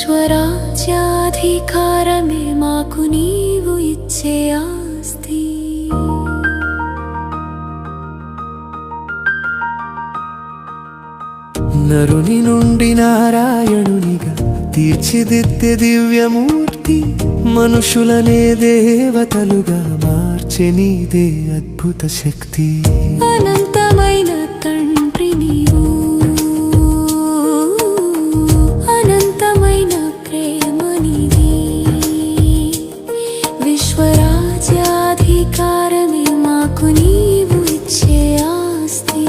విశ్వరాజ్యాధికారమే మాకు నీవు ఇచ్చే ఆస్తి. నరుని నుండి నారాయణునిగా తీర్చిదిద్దే దివ్యమూర్తి, మనుషులనే దేవతలుగా మార్చే నీదే అద్భుత శక్తి. అనంతమైన తండ్రి నీవు, అనంతమైన ప్రేమ నీది. విశ్వరాజ్యాధికారమే మాకు నీవు ఇచ్చే ఆస్తి.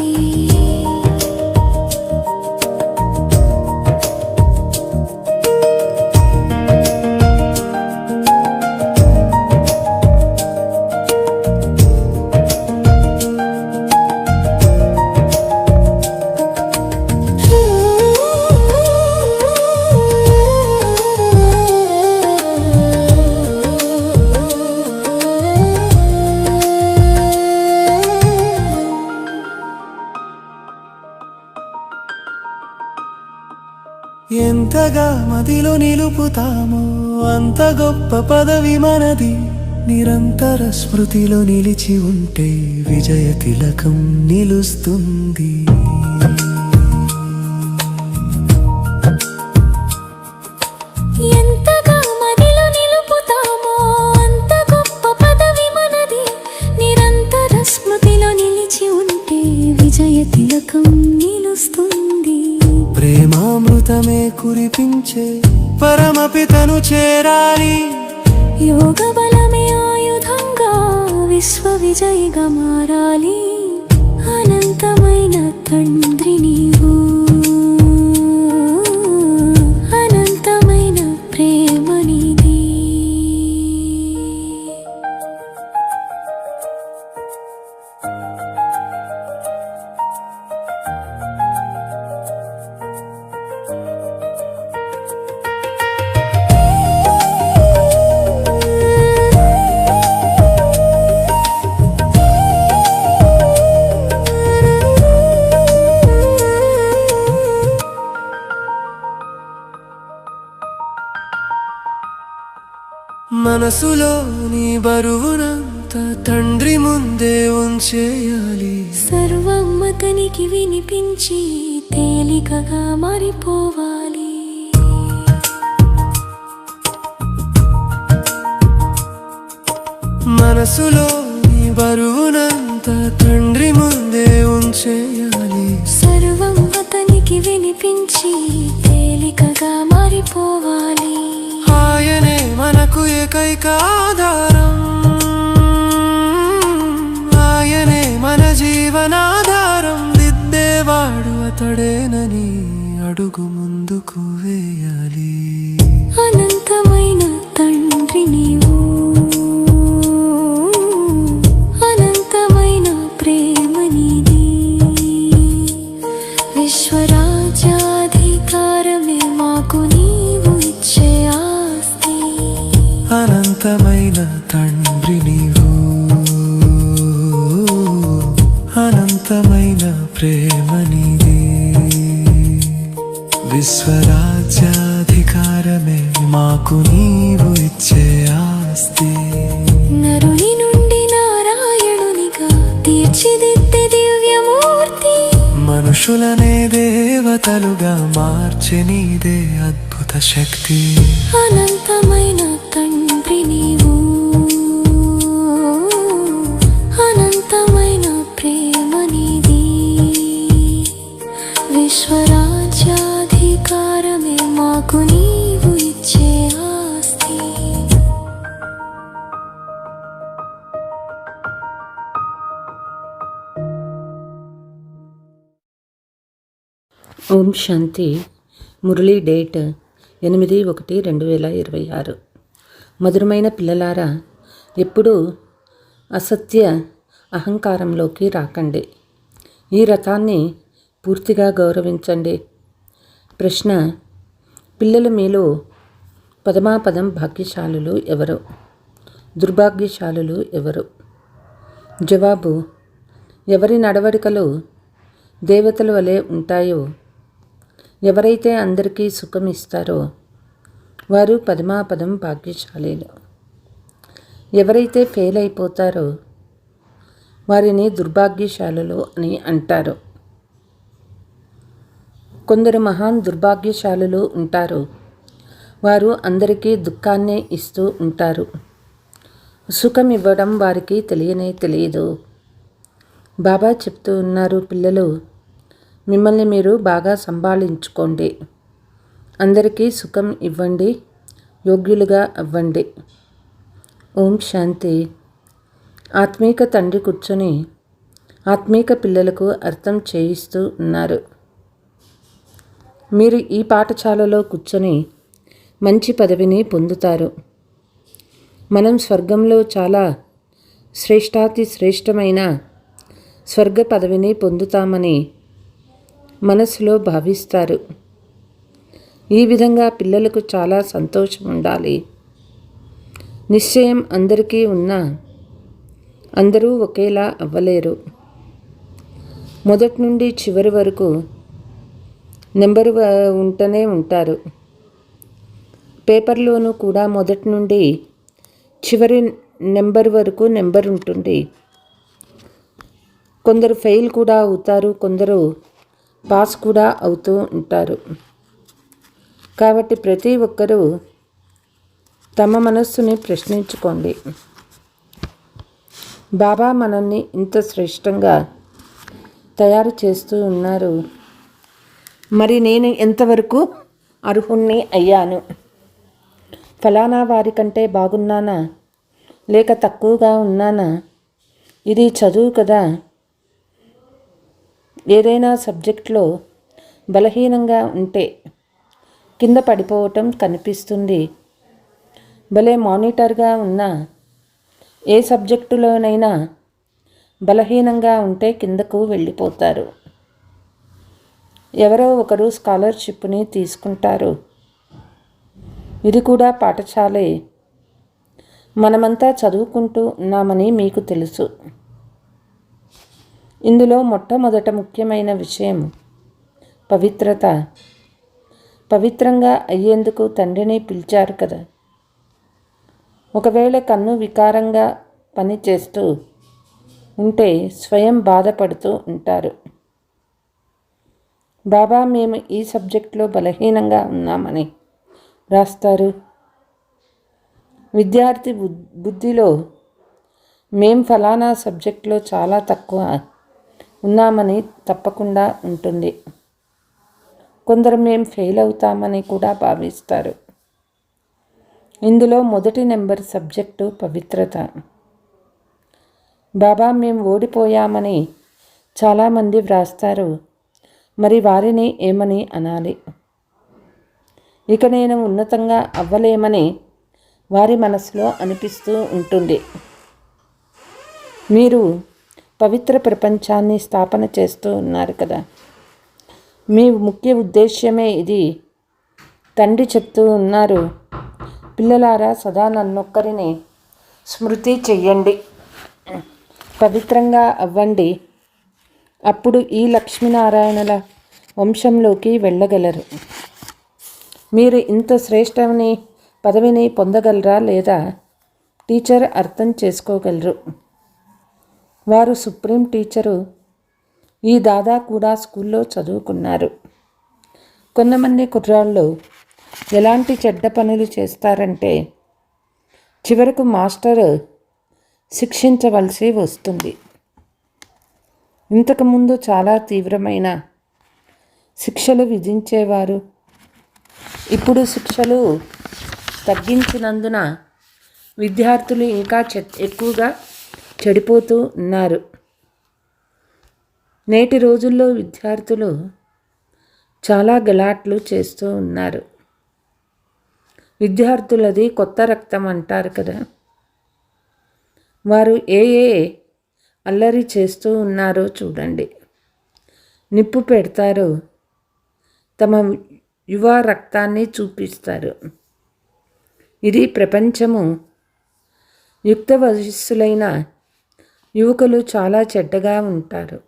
ఎంతగా మదిలో నిలుపుతామో అంత గొప్ప పదవి మనది. నిరంతర స్మృతిలో నిలిచి ఉంటే విజయ తిలకం నిలుస్తుంది. ఎంతగా మదిలో నిలుపుతామో అంత గొప్ప పదవి మనది. నిరంతర స్మృతిలో నిలిచి ఉంటే విజయ తిలకం నిలుస్తుంది. ప్రేమామృతమే కురిపించే పరమపితను చేరాలి. యోగ బలమే ఆయుధంగా విశ్వ విజయిగా మారాలి. అనంతమైన తండ్రి నీవు, అనంతమైన ప్రేమ నీది. మనసులో నీ బరువునంత తండ్రి ముందే ఉంచేయాలి. సర్వం అతనికి వినిపించి తేలికగా మారిపోవాలి. మనసులో నీ బరువునంత తండ్రి ముందే ఉంచేయాలి. సర్వం అతనికి వినిపించి తేలికగా మారిపోవాలి. ఆయనే మనకు ఏకైక ఆధారం, ఆయనే మన జీవనాధారం. దిద్దేవాడు అతడేనని అడుగు ముందుకు వేయాలి. అనంతమైన తండ్రి నీవు, అనంతమైన ప్రేమ నీది. విశ్వరాజ్యాధికారమే మాకు నీవు ఇచ్చే ఆస్తి. అనంతమైన తండ్రి నీవు, అనంతమైన ప్రేమ నీది. విశ్వరాజ్యాధికారమే మాకు నీవు ఇచ్చే ఆస్తి. నరుని నుండి నారాయణునిగా తీర్చిదిద్దే దివ్యమూర్తి, మనుషులనే దేవతలుగా మార్చే నీదే అద్భుత శక్తి. అనంతమైన తండ్రి నీవు, అనంతమైన ప్రేమ నీది. విశ్వరాజ్యాధికారమే మాకు నీవు ఇచ్చే ఆస్తి. ఓం శాంతి. మురళీ డేట్ 8/1/2026. మధురమైన పిల్లలారా, ఎప్పుడూ అసత్య అహంకారంలోకి రాకండి. ఈ రథాన్ని పూర్తిగా గౌరవించండి. ప్రశ్న: పిల్లలు మీలో పదమాపదం భాగ్యశాలులు ఎవరు? దుర్భాగ్యశాలులు ఎవరు? జవాబు: ఎవరి నడవడికలు దేవతల వలె ఉంటాయో, ఎవరైతే అందరికీ సుఖం ఇస్తారో వారు పదమాపదం భాగ్యశాలీలు. ఎవరైతే ఫెయిల్ అయిపోతారో వారిని దుర్భాగ్యశాలులు అని అంటారు. కొందరు మహాన్ దుర్భాగ్యశాలులు ఉంటారు. వారు అందరికీ దుఃఖాన్నే ఇస్తూ ఉంటారు. సుఖం ఇవ్వడం వారికి తెలియదు. బాబా చెప్తూ ఉన్నారు, పిల్లలు, మిమ్మల్ని మీరు బాగా సంభాళించుకోండి. అందరికీ సుఖం ఇవ్వండి, యోగ్యులుగా అవ్వండి. ఓం శాంతి. ఆత్మీక తండ్రి కూర్చొని ఆత్మీక పిల్లలకు అర్థం చేయిస్తూ ఉన్నారు. మీరు ఈ పాఠశాలలో కూర్చొని మంచి పదవిని పొందుతారు. మనం స్వర్గంలో చాలా శ్రేష్టాతి శ్రేష్టమైన స్వర్గ పదవిని పొందుతామని మనసులో భావిస్తారు. ఈ విధంగా పిల్లలకు చాలా సంతోషం ఉండాలి. నిశ్చయం అందరికీ ఉన్నా అందరూ ఒకేలా అవ్వలేరు. మొదటి నుండి చివరి వరకు నెంబరు ఉంటూనే ఉంటారు. పేపర్లోనూ కూడా మొదటి నుండి చివరి నెంబర్ వరకు నెంబర్ ఉంటుంది. కొందరు ఫెయిల్ కూడా అవుతారు, కొందరు పాస్ కూడా అవుతూ ఉంటారు. కాబట్టి ప్రతి ఒక్కరూ తమ మనస్సుని ప్రశ్నించుకోండి. బాబా మనల్ని ఇంత శ్రేష్టంగా తయారు చేస్తూ ఉన్నారు. మరి నేను ఎంతవరకు అర్హుణ్ణి అయ్యాను? ఫలానా వారి కంటే బాగున్నానా లేక తక్కువగా ఉన్నానా? ఇది చదువు కదా. ఏదైనా సబ్జెక్ట్లో బలహీనంగా ఉంటే కింద పడిపోవటం కనిపిస్తుంది. భలే మానిటర్గా ఉన్న ఏ సబ్జెక్టులోనైనా బలహీనంగా ఉంటే కిందకు వెళ్ళిపోతారు. ఎవరో ఒకరు స్కాలర్షిప్ని తీసుకుంటారు. ఇది కూడా పాఠశాలే. మనమంతా చదువుకుంటూ ఉన్నామని మీకు తెలుసు. ఇందులో మొట్టమొదట ముఖ్యమైన విషయం పవిత్రత. పవిత్రంగా అయ్యేందుకు తండ్రిని పిలిచారు కదా. ఒకవేళ కన్ను వికారంగా పనిచేస్తూ ఉంటే స్వయం బాధపడుతూ ఉంటారు. బాబా మేము ఈ సబ్జెక్టులో బలహీనంగా ఉన్నామని రాస్తారు. విద్యార్థి బుద్ధిలో మేం ఫలానా సబ్జెక్టులో చాలా తక్కువ ఉన్నామని తప్పకుండా ఉంటుంది. కొందరు మేం ఫెయిల్ అవుతామని కూడా భావిస్తారు. ఇందులో మొదటి నెంబర్ సబ్జెక్టు పవిత్రత. బాబా మేము ఓడిపోయామని చాలామంది వ్రాస్తారు. మరి వారిని ఏమని అనాలి? ఇక నేను ఉన్నతంగా అవ్వలేమని వారి మనసులో అనిపిస్తూ ఉంటుంది. మీరు పవిత్ర ప్రపంచాన్ని స్థాపన చేస్తూ ఉన్నారు కదా. మీ ముఖ్య ఉద్దేశ్యమే ఇది. తండ్రి చెప్తూ ఉన్నారు, పిల్లలారా సదా నన్నొక్కరిని స్మృతి చెయ్యండి, పవిత్రంగా అవ్వండి. అప్పుడు ఈ లక్ష్మీనారాయణల వంశంలోకి వెళ్ళగలరు. మీరు ఇంత శ్రేష్టని పదవిని పొందగలరా లేదా టీచర్ అర్థం చేసుకోగలరు. వారు సుప్రీం టీచరు. ఈ దాదా కూడా స్కూల్లో చదువుకున్నారు. కొంతమంది కుర్రాళ్ళు ఎలాంటి చెడ్డ పనులు చేస్తారంటే చివరకు మాస్టర్ శిక్షించవలసి వస్తుంది. ఇంతకుముందు చాలా తీవ్రమైన శిక్షలు విధించేవారు. ఇప్పుడు శిక్షలు తగ్గించినందున విద్యార్థులు ఇంకా ఎక్కువగా చెడిపోతూ ఉన్నారు. నేటి రోజుల్లో విద్యార్థులు చాలా గలాట్లు చేస్తూ ఉన్నారు. విద్యార్థులది కొత్త రక్తం అంటారు కదా. వారు ఏ అల్లరి చేస్తూ ఉన్నారో చూడండి. నిప్పు పెడతారు, తమ యువ రక్తాన్ని చూపిస్తారు. ఇది ప్రపంచము. యుక్త వయస్సులైన యువకులు చాలా చెడ్డగా ఉంటారు.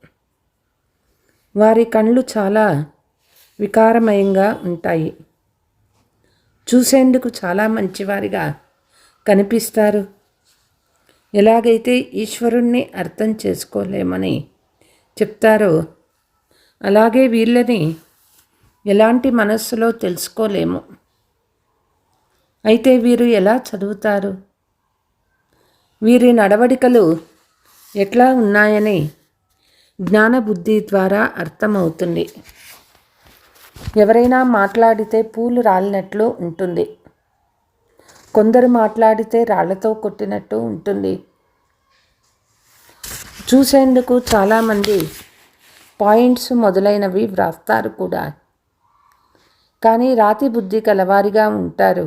వారి కళ్ళు చాలా వికారమయంగా ఉంటాయి. చూసేందుకు చాలా మంచివారిగా కనిపిస్తారు. ఎలాగైతే ఈశ్వరుణ్ణి అర్థం చేసుకోలేమని చెప్తారో అలాగే వీళ్ళని ఎలాంటి మనస్సులో తెలుసుకోలేము. అయితే వీరు ఎలా చదువుతారు? వీరి నడవడికలు ఎట్లా ఉన్నాయని జ్ఞానబుద్ధి ద్వారా అర్థమవుతుంది. ఎవరైనా మాట్లాడితే పూలు రాలినట్లు ఉంటుంది. కొందరు మాట్లాడితే రాళ్లతో కొట్టినట్టు ఉంటుంది. చూసేందుకు చాలామంది పాయింట్స్ మొదలైనవి వ్రాస్తారు కూడా, కానీ రాతి బుద్ధి కలవారిగా ఉంటారు.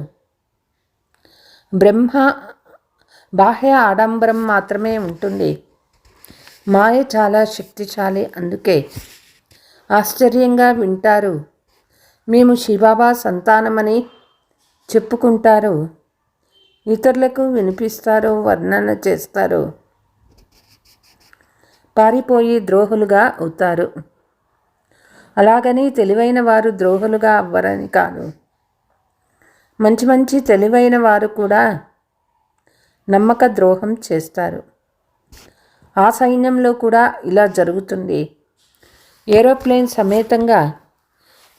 బ్రహ్మ బాహ్య ఆడంబరం మాత్రమే ఉంటుంది. మాయ చాలా శక్తిశాలి. అందుకే ఆశ్చర్యంగా వింటారు. మేము శివబాబా సంతానమని చెప్పుకుంటారు. ఇతరులకు వినిపిస్తారు, వర్ణన చేస్తారు. పారిపోయి ద్రోహులుగా అవుతారు. అలాగని తెలివైన వారు ద్రోహులుగా అవ్వరని కాదు. మంచి మంచి తెలివైన వారు కూడా నమ్మక ద్రోహం చేస్తారు. ఆ సైన్యంలో కూడా ఇలా జరుగుతుంది. ఏరోప్లేన్ సమేతంగా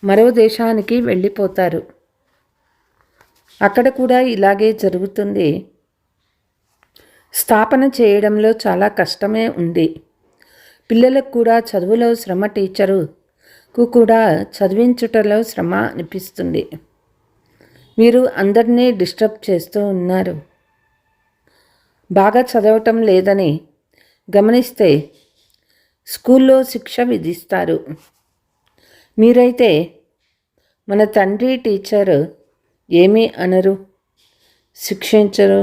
మరో దేశానికి వెళ్ళిపోతారు. అక్కడ కూడా ఇలాగే జరుగుతుంది. స్థాపన చేయడంలో చాలా కష్టమే ఉంది. పిల్లలకు కూడా చదువులో శ్రమ, టీచరుకు కూడా చదివించుటలో శ్రమ అనిపిస్తుంది. వీరు అందరినీ డిస్టర్బ్ చేస్తూ ఉన్నారు. బాగా చదవటం లేదని గమనిస్తే స్కూల్లో శిక్ష విధిస్తారు. మీరైతే మన తండ్రి టీచర్ ఏమీ అనరు, శిక్షించరు.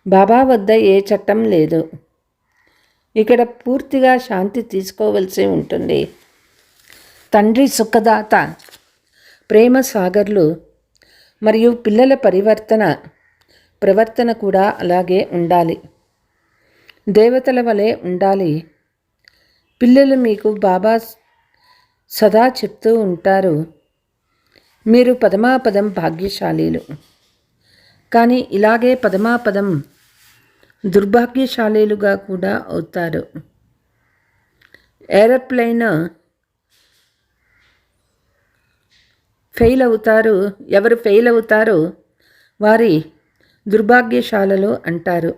బాబా వద్ద ఏ చట్టం లేదు. ఇక్కడ పూర్తిగా శాంతి తీసుకోవలసి ఉంటుంది. తండ్రి సుఖదాత, ప్రేమ సాగర్లు మరియు పిల్లల ప్రవర్తన కూడా అలాగే ఉండాలి. దేవతల వలె ఉండాలి. పిల్లలు మీకు బాబా సదా చెప్తూ ఉంటారు, మీరు పదమాపదం భాగ్యశాలీలు. కానీ ఇలాగే పదమాపదం దుర్భాగ్యశాలీలుగా కూడా అవుతారు. ఏరోప్లేన్ ఫెయిల్ అవుతారు. ఎవరు ఫెయిల్ అవుతారో వారి దుర్భాగ్యశాలలు అంటారు.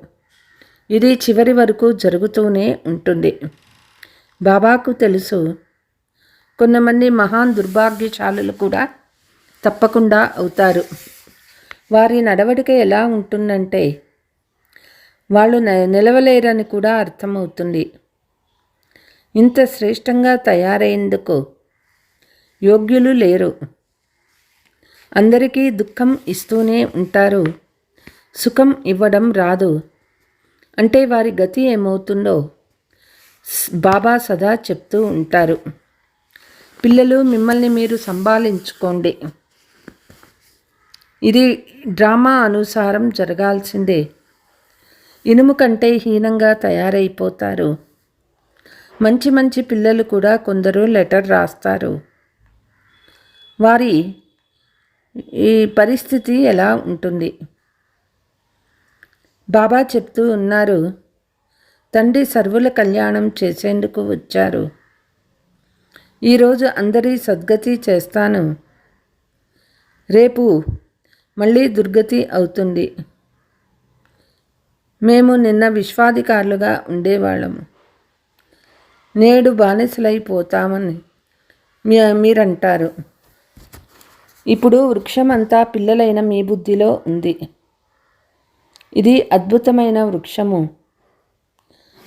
ఇది చివరి వరకు జరుగుతూనే ఉంటుంది. బాబాకు తెలుసు, కొంతమంది మహాన్ దుర్భాగ్యశాలులు కూడా తప్పకుండా అవుతారు. వారి నడవడిక ఎలా ఉంటుందంటే వాళ్ళు నిలవలేరని కూడా అర్థమవుతుంది. ఇంత శ్రేష్టంగా తయారయ్యేందుకు యోగ్యులు లేరు. అందరికీ దుఃఖం ఇస్తూనే ఉంటారు, సుఖం ఇవ్వడం రాదు. అంటే వారి గతి ఏమవుతుందో బాబా సదా చెప్తూ ఉంటారు. పిల్లలు, మిమ్మల్ని మీరు సంభాళించుకోండి. ఇది డ్రామా అనుసారం జరగాల్సిందే. ఇనుము కంటే హీనంగా తయారైపోతారు. మంచి మంచి పిల్లలు కూడా కొందరు లెటర్ రాస్తారు. వారి ఈ పరిస్థితి ఎలా ఉంటుంది? బాబా చెప్తూ ఉన్నారు, తండ్రి సర్వుల కళ్యాణం చేసేందుకు వచ్చారు. ఈరోజు అందరి సద్గతి చేస్తాను, రేపు మళ్ళీ దుర్గతి అవుతుంది. మేము నిన్న విశ్వాధికారులుగా ఉండేవాళ్ళము, నేడు బానిసలైపోతామని మీరంటారు. ఇప్పుడు వృక్షమంతా పిల్లలైన మీ బుద్ధిలో ఉంది. ఇది అద్భుతమైన వృక్షము.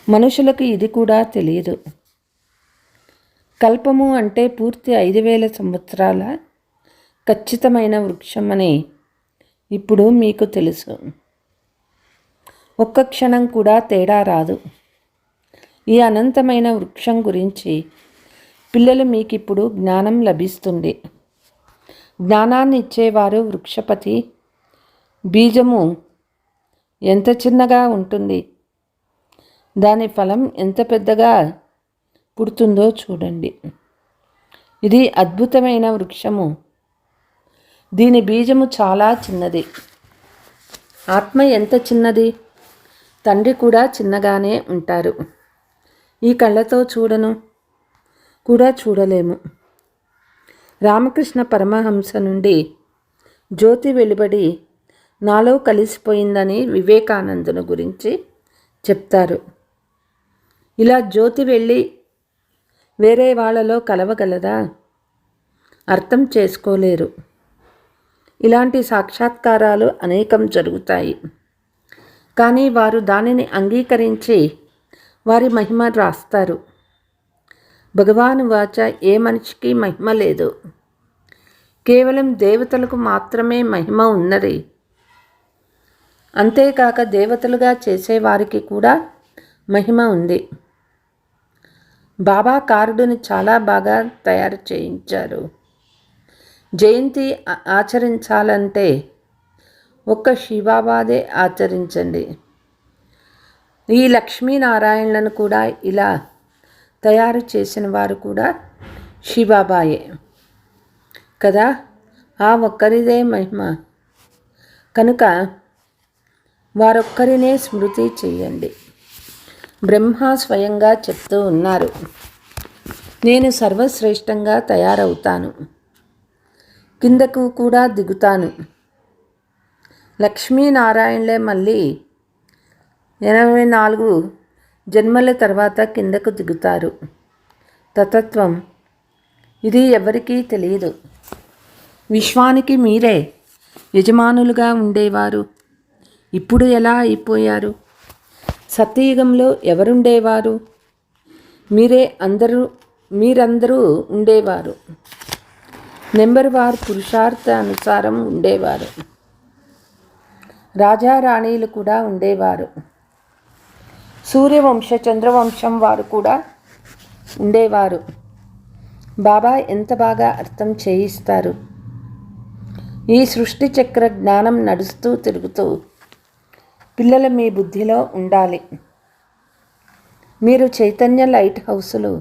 మనుషులకు ఇది కూడా తెలియదు. కల్పము అంటే పూర్తి 5000 సంవత్సరాల ఖచ్చితమైన వృక్షం అని ఇప్పుడు మీకు తెలుసు. ఒక్క క్షణం కూడా తేడా రాదు. ఈ అనంతమైన వృక్షం గురించి పిల్లలు మీకిప్పుడు జ్ఞానం లభిస్తుంది. జ్ఞానాన్ని ఇచ్చేవారు వృక్షపతి. బీజము ఎంత చిన్నగా ఉంటుంది, దాని ఫలం ఎంత పెద్దగా పుడుతుందో చూడండి. ఇది అద్భుతమైన వృక్షము. దీని బీజము చాలా చిన్నది. ఆత్మ ఎంత చిన్నది, తండ్రి కూడా చిన్నగానే ఉంటారు. ఈ కళ్ళతో చూడను కూడా చూడలేము. రామకృష్ణ పరమహంస నుండి జ్యోతి వెలువడి నాలో కలిసిపోయిందని వివేకానందుని గురించి చెప్తారు. ఇలా జ్యోతి వెళ్ళి వేరే వాళ్ళలో కలవగలదా? అర్థం చేసుకోలేరు. ఇలాంటి సాక్షాత్కారాలు అనేకం జరుగుతాయి. కానీ వారు దానిని అంగీకరించి వారి మహిమ రాస్తారు. భగవాను వాచ ఏ మనిషికి మహిమ లేదు, కేవలం దేవతలకు మాత్రమే మహిమ ఉన్నది. అంతేకాక దేవతలుగా చేసేవారికి కూడా మహిమ ఉంది. బాబా కారుడుని చాలా బాగా తయారు చేయించారు. జయంతి ఆచరించాలంటే ఒక్క శివబాబాదే ఆచరించండి. ఈ లక్ష్మీనారాయణలను కూడా ఇలా తయారు చేసిన వారు కూడా శివబాబాయే కదా. ఆ ఒక్కరిదే మహిమ కనుక వారొక్కరినే స్మృతి చేయండి. బ్రహ్మ స్వయంగా చెప్తూ ఉన్నారు, నేను సర్వశ్రేష్టంగా తయారవుతాను, కిందకు కూడా దిగుతాను. లక్ష్మీనారాయణలే మళ్ళీ 84 జన్మల తర్వాత కిందకు దిగుతారు. తతత్వం ఇది ఎవరికీ తెలియదు. విశ్వానికి మీరే యజమానులుగా ఉండేవారు. ఇప్పుడు ఎలా అయిపోయారు? సత్యయుగంలో ఎవరుండేవారు? మీరందరూ ఉండేవారు. నెంబర్ వారు పురుషార్థ అనుసారం ఉండేవారు. రాజారాణీలు కూడా ఉండేవారు. సూర్యవంశ చంద్రవంశం వారు కూడా ఉండేవారు. బాబా ఎంత బాగా అర్థం చేయిస్తారు. ఈ సృష్టి చక్ర జ్ఞానం నడుస్తూ తిరుగుతూ పిల్లలు మీ బుద్ధిలో ఉండాలి. మీరు చైతన్య లైట్ హౌసులు.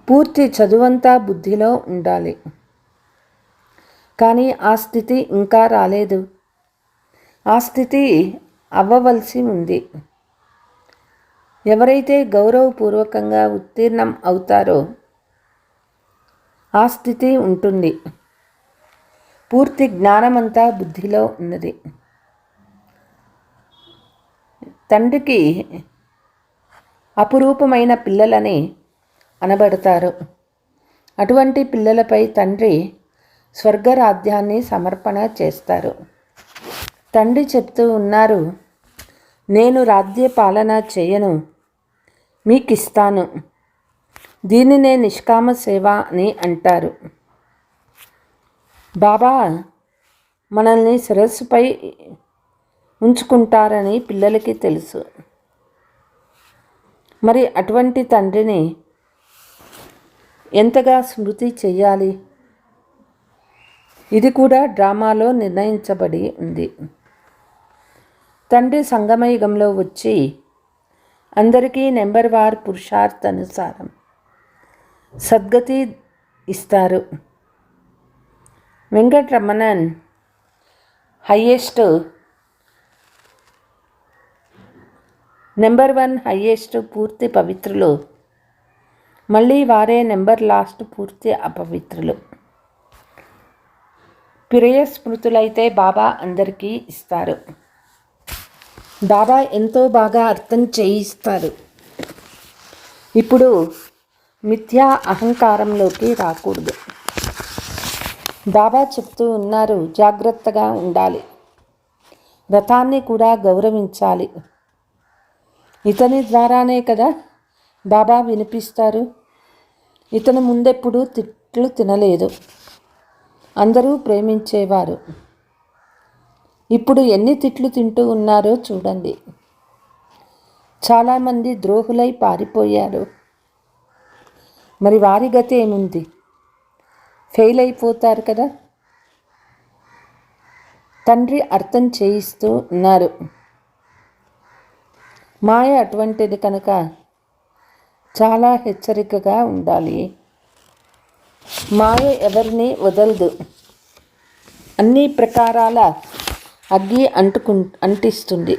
పూర్తి చదువంతా బుద్ధిలో ఉండాలి. కానీ ఆ స్థితి ఇంకా రాలేదు. ఆ స్థితి అవ్వవలసి ఉంది. ఎవరైతే గౌరవపూర్వకంగా ఉత్తీర్ణం అవుతారో ఆ స్థితి ఉంటుంది. పూర్తి జ్ఞానమంతా బుద్ధిలో ఉన్నది. తండ్రికి అపురూపమైన పిల్లలని అనబడతారు. అటువంటి పిల్లలపై తండ్రి స్వర్గరాజ్యాన్ని సమర్పణ చేస్తారు. తండ్రి చెప్తూ ఉన్నారు, నేను రాజ్య పాలన చేయను, మీకు ఇస్తాను. దీనినే నిష్కామ సేవ అని అంటారు. బాబా మనల్ని శిరస్సుపై ఉంచుకుంటారని పిల్లలకి తెలుసు. మరి అటువంటి తండ్రిని ఎంతగా స్మృతి చెయ్యాలి? ఇది కూడా డ్రామాలో నిర్ణయించబడి ఉంది. తండ్రి సంగమయుగంలో వచ్చి అందరికీ నెంబర్ వార్ పురుషార్థ అనుసారం సద్గతి ఇస్తారు. వెంకటరమణన్ హయ్యెస్ట్ నెంబర్ 1 హయ్యెస్ట్ పూర్తి పవిత్రులు. మళ్ళీ వారే నెంబర్ లాస్ట్ పూర్తి అపవిత్రులు. ప్రియ స్మృతులైతే బాబా అందరికీ ఇస్తారు. బాబా ఎంతో బాగా అర్థం చేయిస్తారు. ఇప్పుడు మిథ్యా అహంకారంలోకి రాకూడదు. బాబా చెప్తూ ఉన్నారు, జాగ్రత్తగా ఉండాలి. రథాన్ని కూడా గౌరవించాలి. ఇతని ద్వారానే కదా బాబా వినిపిస్తారు. ఇతను ముందెప్పుడు తిట్లు తినలేదు. అందరూ ప్రేమించేవారు. ఇప్పుడు ఎన్ని తిట్లు తింటూ ఉన్నారో చూడండి. చాలామంది ద్రోహులై పారిపోయారు. మరి వారి గతి ఏముంది? ఫెయిల్ అయిపోతారు కదా. తండ్రి అర్థం చేయిస్తూ ఉన్నారు. మాయ అటువంటిది కనుక చాలా హెచ్చరికగా ఉండాలి. మాయ ఎవరిని వదలదు. అన్ని ప్రకారాల అగ్గి అంటిస్తుంది.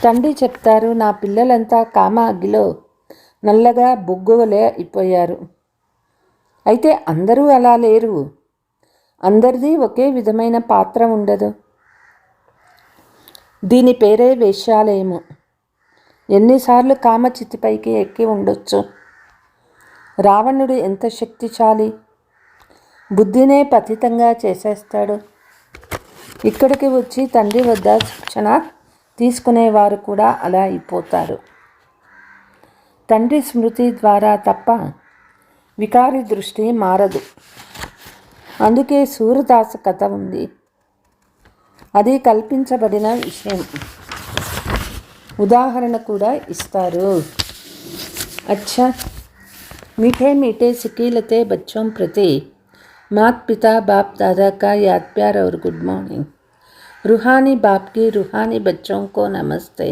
తండ్రి చెప్తారు, నా పిల్లలంతా కామ అగ్గిలో నల్లగా బొగ్గువలే అయిపోయారు. అయితే అందరూ అలా లేరు. అందరిది ఒకే విధమైన పాత్ర ఉండదు. దీని పేరే వేశ్యాలయము. ఎన్నిసార్లు కామచితిపైకి ఎక్కి ఉండొచ్చు. రావణుడు ఎంత శక్తిశాలి, బుద్ధినే పతితంగా చేసేస్తాడు. ఇక్కడికి వచ్చి తండ్రి వద్ద శిక్షణ తీసుకునేవారు కూడా అలా అయిపోతారు. తండ్రి స్మృతి ద్వారా తప్ప వికారి దృష్టి మారదు. అందుకే సూరదాస కథ ఉంది. అది కల్పించబడిన విషయం. ఉదాహరణ కూడా ఇస్తారు. अच्छा मीठे मीठे सिकीलते बच्चों प्रति माता पिता बाप दादा का याद प्यार और गुड मॉर्निंग. रूहानी बाप की रूहानी बच्चों को नमस्ते.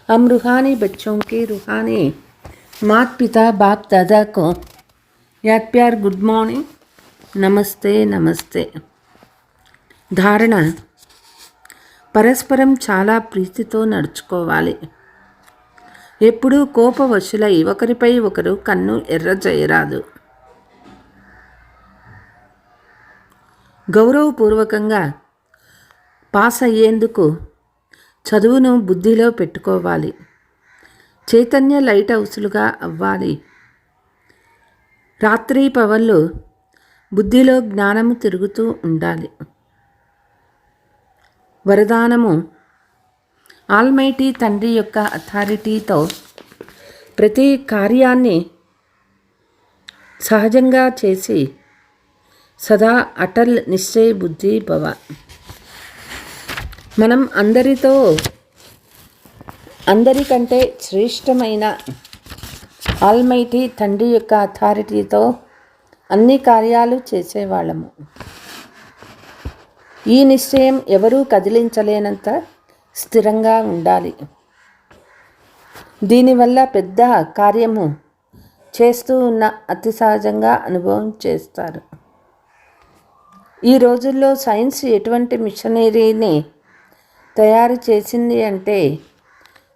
हम रूहानी बच्चों की रूहानी माता पिता बाप दादा को याद प्यार गुड मॉर्निंग नमस्ते नमस्ते. ధారణ: పరస్పరం చాలా ప్రీతితో నడుచుకోవాలి. ఎప్పుడూ కోపవశులై ఒకరిపై ఒకరు కన్ను ఎర్ర చేయరాదు. గౌరవపూర్వకంగా పాస్ అయ్యేందుకు చదువును బుద్ధిలో పెట్టుకోవాలి. చైతన్య లైట్ హౌస్లుగా అవ్వాలి. రాత్రి పవళ్ళు బుద్ధిలో జ్ఞానము తిరుగుతూ ఉండాలి. వరదానము: ఆల్మైటీ తండ్రి యొక్క అథారిటీతో ప్రతి కార్యాన్ని సహజంగా చేసి సదా అటల్ నిశ్చయ బుద్ధి భవ. మనం అందరికంటే శ్రేష్టమైన ఆల్మైటీ తండ్రి యొక్క అథారిటీతో అన్ని కార్యాలు చేసేవాళ్ళము. ఈ నిశ్చయం ఎవరూ కదిలించలేనంత స్థిరంగా ఉండాలి. దీనివల్ల పెద్ద కార్యము చేస్తూ ఉన్న అతి సహజంగా అనుభవం చేస్తారు. ఈ రోజుల్లో సైన్స్ ఎటువంటి మిషనరీని తయారు చేసింది అంటే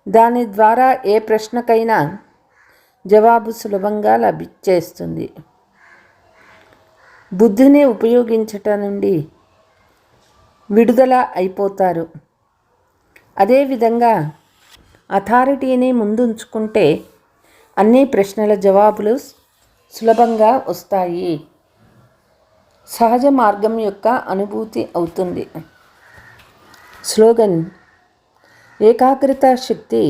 దాని ద్వారా ఏ ప్రశ్నకైనా జవాబు సులభంగా లభించేస్తుంది. బుద్ధిని ఉపయోగించటం నుండి విడుదల అయిపోతారు. అదేవిధంగా అథారిటీని ముందుంచుకుంటే అన్ని ప్రశ్నల జవాబులు సులభంగా వస్తాయి. సహజ మార్గం యొక్క అనుభూతి అవుతుంది. స్లోగన్: ఏకాగ్రత శక్తి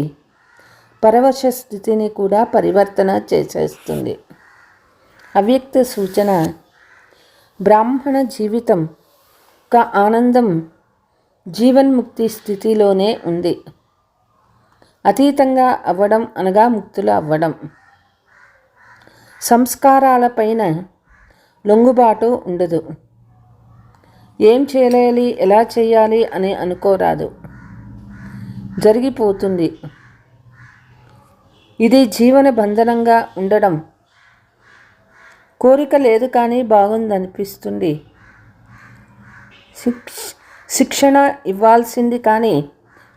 పరవశ స్థితిని కూడా పరివర్తన చేసేస్తుంది. అవ్యక్త సూచన: బ్రాహ్మణ జీవితం का ఆనందం జీవన్ముక్తి స్థితిలోనే ఉంది. అతీతంగా అవ్వడం అనగా ముక్తులు అవ్వడం. సంస్కారాలపైన లొంగుబాటు ఉండదు. ఏం చేయాలి, ఎలా చేయాలి అని అనుకోరాదు, జరిగిపోతుంది. ఇది జీవన బంధనంగా ఉండడం. కోరిక లేదు కానీ బాగుందనిపిస్తుంది. శిక్షణ ఇవ్వాల్సింది కానీ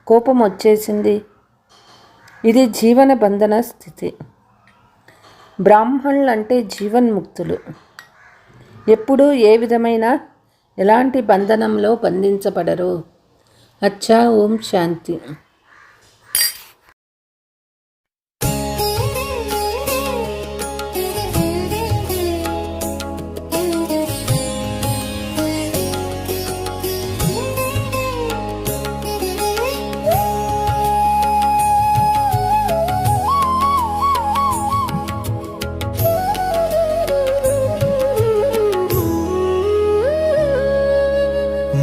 కోపం వచ్చేసింది. ఇది జీవన బంధన స్థితి. బ్రాహ్మణులు అంటే జీవన్ముక్తులు. ఎప్పుడూ ఏ విధమైన ఎలాంటి బంధనంలో బంధించబడరు. అచ్చా, ఓం శాంతి.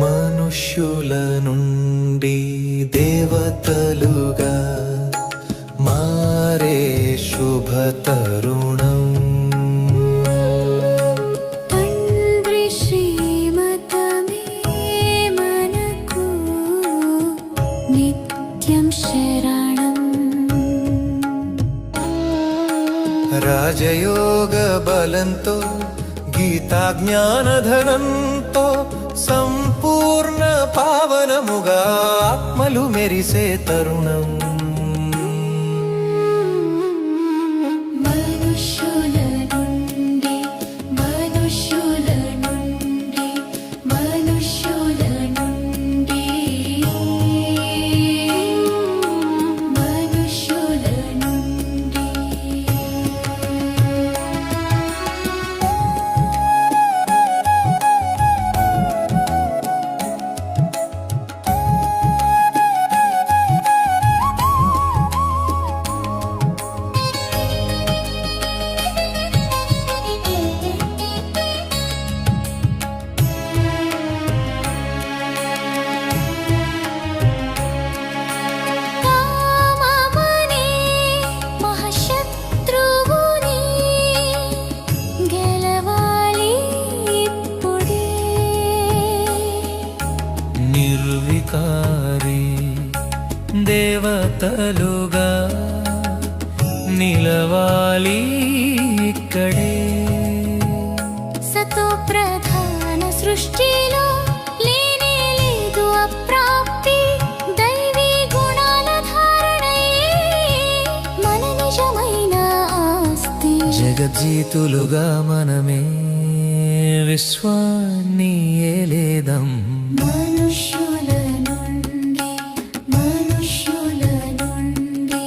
మనుష్యుల నుండి దేవతలుగా మారే శుభ తరుణం. తండ్రి శ్రీమతమే మనకు నిత్యం శరణం. రాజయోగ బలంతో గీతా జ్ఞానధనంతో సంపూర్ణ పావనముగా ఆత్మలు మెరిసే తరుణం. మనుష్యుల నుండి మనుష్యుల నుండి మనుష్యుల నుండి మనుష్యుల నుండి కామమనే మహాశత్రువుని గెలవాలి ఇప్పుడే. నిర్వికారి దేవతలుగా నిలవాలి ఇక్కడే. సతో ప్రధాన సృష్టిలో లేనే లేదు అప్రాప్తి. దైవీ గుణాల ధారణయే మన నిజమైన ఆస్తి. జగజ్జీతులుగా మనమే విశ్వాన్ని ఏలేదం. మనుష్యుల నుండి మనుష్యుల నుండి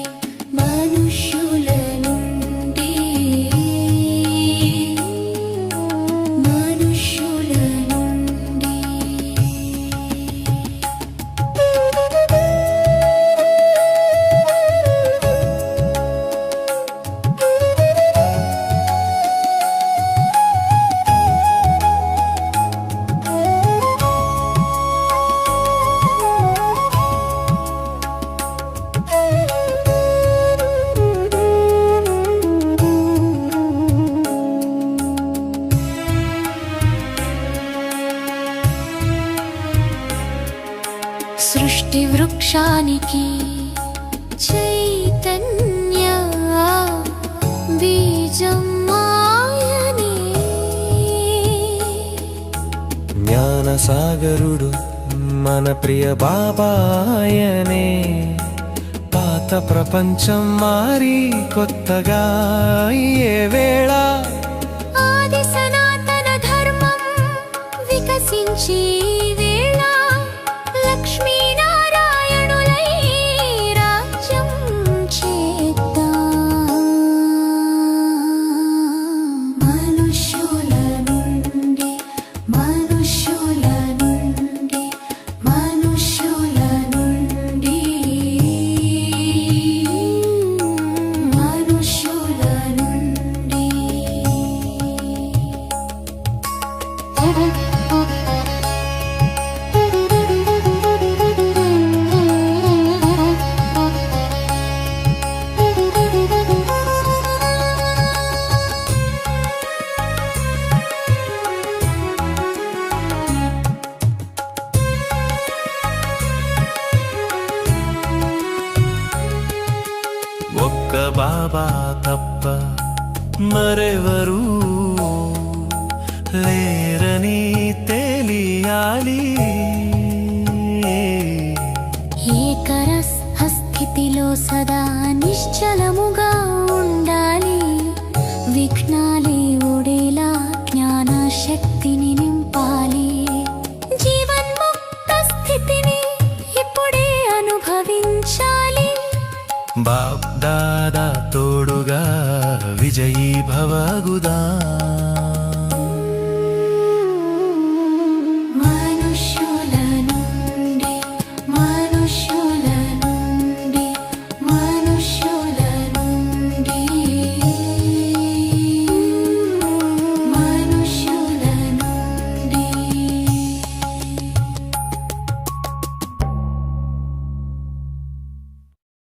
మనుష్యుల నుండి మనుష్యుల నుండి సృష్టి వృక్షానికి చైతన్య బీజం మాయనే. జ్ఞానసాగరుడు మన ప్రియ బాబాయనే. పాత ప్రపంచం మారి కొత్తగా అయ్యే వేళ ఆది సనాతన ధర్మం వికసించి వేళ లక్ష్మీనారాయణులై రాజ్యం చేద్దాం. మనుష్యుల నుండి మనుష్యుల నుండి మనుష్యుల నుండి మనుష్యుల నుండి ఒక్క బాబా తప్ప మరెవరూ లేరని తెలియాలి. ఏకరస్థితిలో సదా నిశ్చలముగా ఉండాలి. విఘ్నాలే ఓడేలా జ్ఞాన శక్తిని నింపాలి. జీవన్ముక్త స్థితిని ఇప్పుడే అనుభవించాలి. బాప్ దాదా తోడుగా విజయీ భవగుదా.